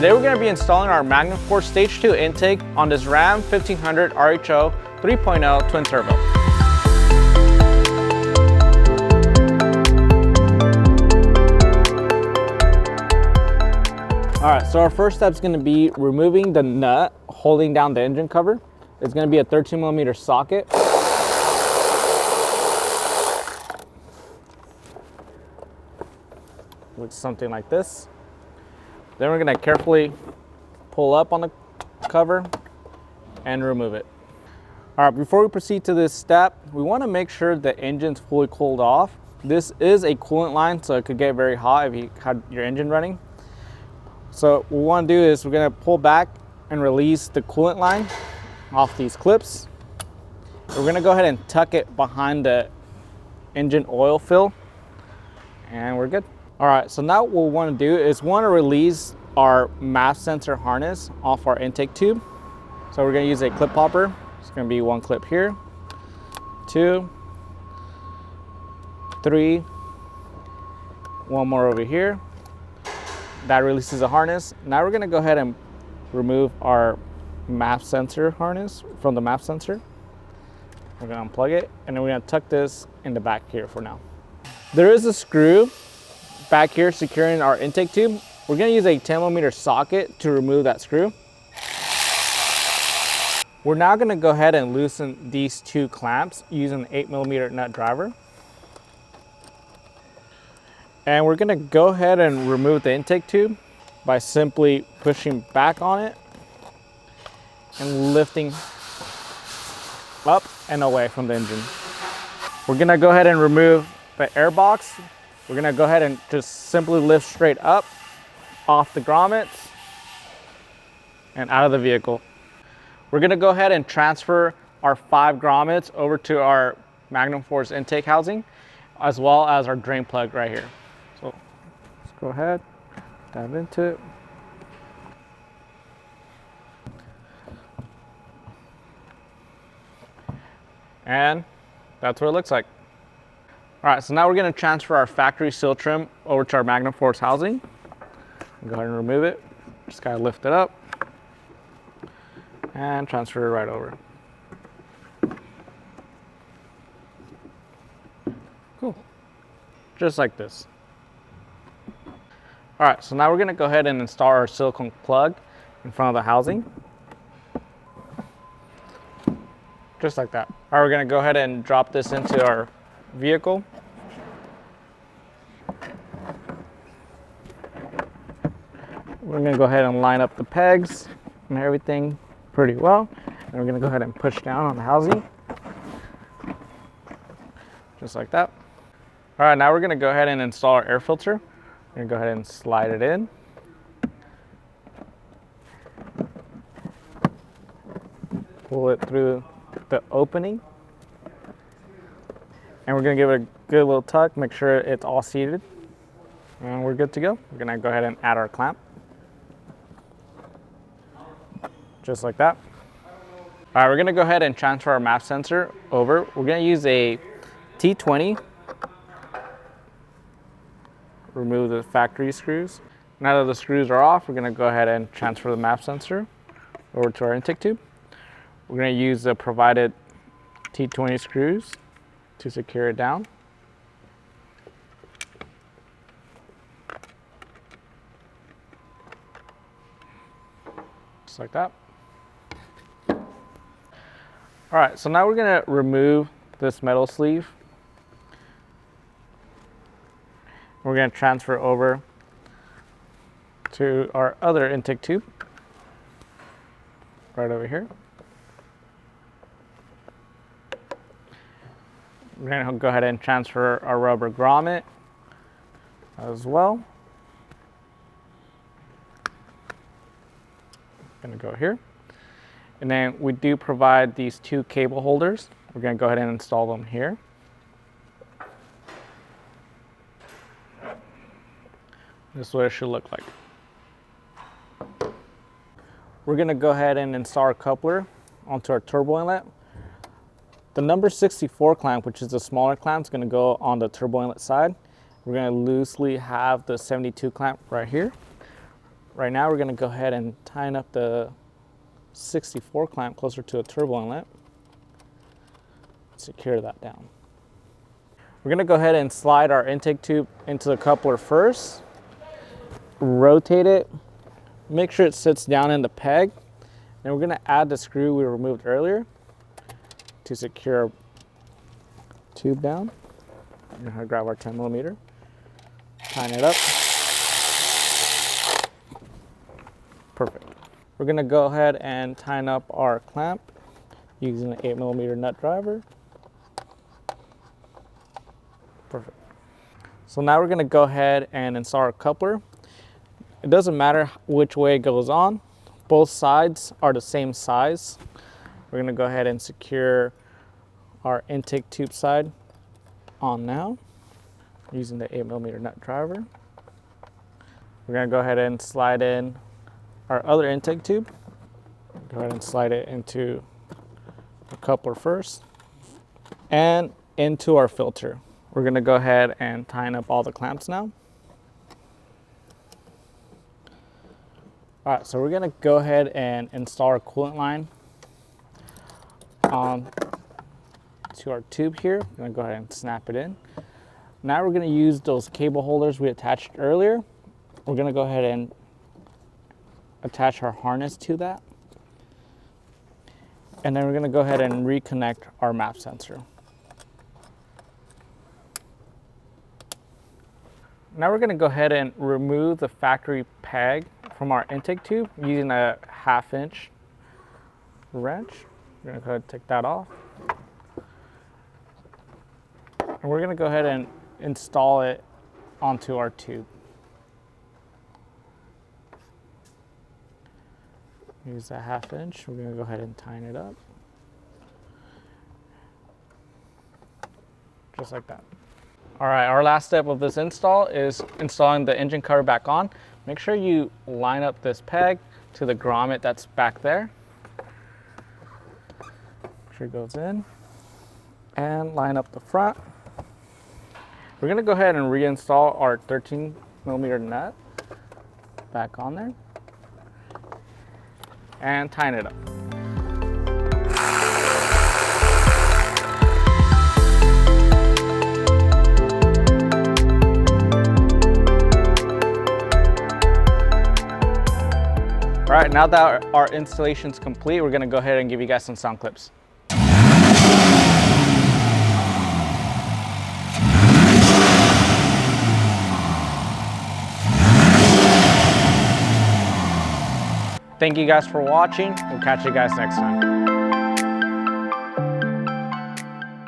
Today we're going to be installing our Magnum Force Stage 2 intake on this Ram 1500 RHO 3.0 twin turbo. Alright, so our first step is going to be removing the nut holding down the engine cover. It's going to be a 13mm socket. Looks something like this. Then we're going to carefully pull up on the cover and remove it. All right, before we proceed to this step, we want to make sure the engine's fully cooled off. This is a coolant line, so it could get very hot if you had your engine running. So what we want to do is we're going to pull back and release the coolant line off these clips. We're going to go ahead and tuck it behind the engine oil fill, and we're good. All right, so now what we want to do is release our MAP sensor harness off our intake tube. So we're going to use a clip popper. It's going to be one clip here, 2, 3, one more over here. That releases the harness. Now we're going to go ahead and remove our MAP sensor harness from the MAP sensor. We're going to unplug it, and then we're going to tuck this in the back here for now. There is a screw back here securing our intake tube. We're going to use a 10mm socket to remove that screw. We're now going to go ahead and loosen these two clamps using an 8mm nut driver. And we're going to go ahead and remove the intake tube by simply pushing back on it and lifting up and away from the engine. We're going to go ahead and remove the air box. We're going to go ahead and just simply lift straight up off the grommets and out of the vehicle. We're going to go ahead and transfer our 5 grommets over to our Magnum Force intake housing, as well as our drain plug right here. So let's go ahead, dive into it. And that's what it looks like. All right, so now we're going to transfer our factory seal trim over to our Magnum Force housing. Go ahead and remove it. Just gotta lift it up and transfer it right over. Cool. Just like this. All right, so now we're going to go ahead and install our silicone plug in front of the housing. Just like that. All right, we're going to go ahead and drop this into our vehicle. We're going to go ahead and line up the pegs and everything pretty well. And we're going to go ahead and push down on the housing. Just like that. All right, now we're going to go ahead and install our air filter. We're going to go ahead and slide it in. Pull it through the opening. And we're going to give it a good little tuck, make sure it's all seated. And we're good to go. We're going to go ahead and add our clamp. Just like that. All right, we're going to go ahead and transfer our MAP sensor over. We're going to use a T20. Remove the factory screws. Now that the screws are off, we're going to go ahead and transfer the MAP sensor over to our intake tube. We're going to use the provided T20 screws to secure it down. Just like that. All right, so now we're going to remove this metal sleeve. We're going to transfer over to our other intake tube right over here. We're going to go ahead and transfer our rubber grommet as well. Going to go here. And then we do provide these 2 cable holders. We're going to go ahead and install them here. This is what it should look like. We're going to go ahead and install our coupler onto our turbo inlet. The number 64 clamp, which is the smaller clamp, is going to go on the turbo inlet side. We're going to loosely have the 72 clamp right here. Right now we're going to go ahead and tighten up the 64 clamp closer to a turbo inlet. Secure that down. We're going to go ahead and slide our intake tube into the coupler first. Rotate it. Make sure it sits down in the peg. And we're going to add the screw we removed earlier to secure our tube down. We're going to grab our 10 millimeter, tighten it up. Perfect. We're going to go ahead and tighten up our clamp using an 8 millimeter nut driver. Perfect. So now we're going to go ahead and install our coupler. It doesn't matter which way it goes on. Both sides are the same size. We're going to go ahead and secure our intake tube side on now using the 8 millimeter nut driver. We're going to go ahead and slide in our other intake tube. Go ahead and slide it into the coupler first and into our filter. We're going to go ahead and tighten up all the clamps now. All right, so we're going to go ahead and install our coolant line to our tube here. I'm going to go ahead and snap it in. Now we're going to use those cable holders we attached earlier. We're going to go ahead and attach our harness to that. And then we're going to go ahead and reconnect our map sensor. Now we're going to go ahead and remove the factory peg from our intake tube using a 1/2 inch wrench. We're going to go ahead and take that off. And we're going to go ahead and install it onto our tube. Use that 1/2 inch. We're going to go ahead and tighten it up. Just like that. All right, our last step of this install is installing the engine cover back on. Make sure you line up this peg to the grommet that's back there. Make sure it goes in. And line up the front. We're going to go ahead and reinstall our 13 millimeter nut back on there. And tighten it up. All right, now that our installation is complete, we're going to go ahead and give you guys some sound clips. Thank you guys for watching. We'll catch you guys next time.